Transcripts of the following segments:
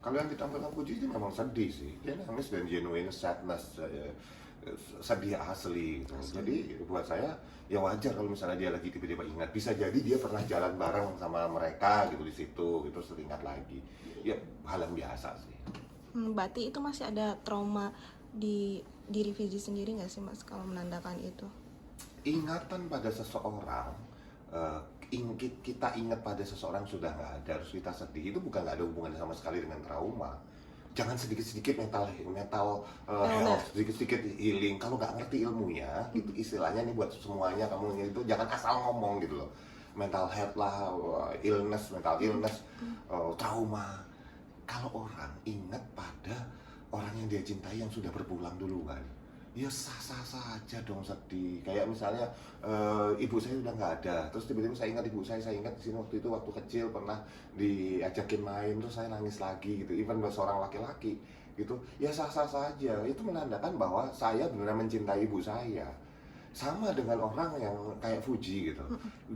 Kalau yang ditampilkan Puji itu memang sedih sih, dia nangis dan genuine sadness, sedih asli gitu. Asli. Jadi buat saya ya wajar kalau misalnya dia lagi tiba-tiba ingat, bisa jadi dia pernah jalan bareng sama mereka gitu di situ gitu, terus teringat lagi. Ya hal yang biasa sih. Berarti itu masih ada trauma di diri Fiji sendiri nggak sih Mas kalau menandakan itu? Ingatan pada seseorang, eh, kita ingat pada seseorang sudah nggak ada, terus kita sedih, itu bukan nggak ada hubungannya sama sekali dengan trauma. Jangan sedikit-sedikit mental mental Benar. health, sedikit-sedikit healing. Kalau nggak ngerti ilmunya, itu istilahnya nih buat semuanya, kamu itu jangan asal ngomong gitu loh. Mental health lah, illness, mental illness, trauma. Kalau orang ingat pada orang yang dia cintai yang sudah berpulang duluan, ya sah-sah saja dong sedih. Kayak misalnya ibu saya udah nggak ada, terus tiba-tiba saya ingat ibu saya ingat di sini waktu itu waktu kecil pernah diajakin main, terus saya nangis lagi gitu. Even seorang laki-laki gitu, ya sah-sah saja. Itu menandakan bahwa saya benar mencintai ibu saya. Sama dengan orang yang kayak Fuji gitu,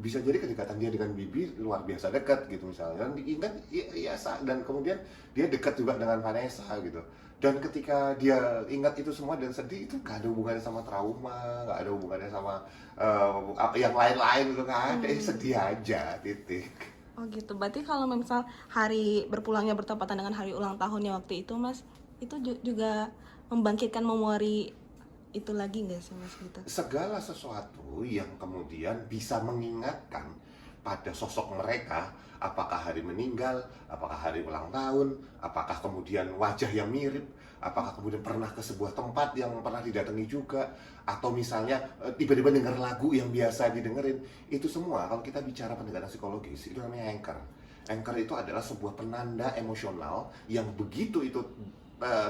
bisa jadi kedekatan dia dengan Bibi luar biasa dekat gitu misalnya, dan diingat ya, dan kemudian dia dekat juga dengan Vanessa gitu, dan ketika dia ingat itu semua dan sedih, itu gak ada hubungannya sama trauma, gak ada hubungannya sama yang lain-lain gitu, gak ada, sedih aja, titik. Oh gitu. Berarti kalau misal hari berpulangnya bertepatan dengan hari ulang tahunnya waktu itu Mas, itu juga membangkitkan memori itu lagi nggak sih Mas gitu? Segala sesuatu yang kemudian bisa mengingatkan pada sosok mereka, apakah hari meninggal, apakah hari ulang tahun, apakah kemudian wajah yang mirip, apakah kemudian pernah ke sebuah tempat yang pernah didatangi juga, atau misalnya tiba-tiba dengar lagu yang biasa didengerin, itu semua kalau kita bicara pendekatan psikologis itu namanya anchor. Anchor itu adalah sebuah penanda emosional yang begitu itu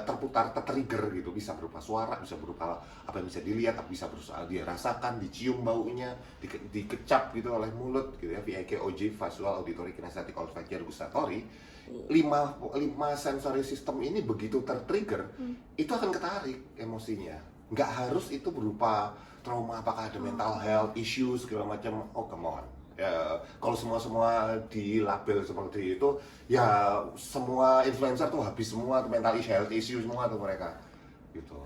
terputar, tertrigger gitu, bisa berupa suara, bisa berupa apa yang bisa dilihat, bisa berusaha dia rasakan, dicium baunya, dikecap gitu oleh mulut gitu ya, VIKOJ, visual, auditory, kinesthetic, olfactory, gustatory. Lima sensory system ini begitu tertrigger, itu akan ketarik emosinya. Nggak harus itu berupa trauma, apakah ada mental health issues segala macam. Oh come on, ya, kalau semua di label seperti itu, ya semua influencer tuh habis semua mental health issue semua tuh mereka gitu.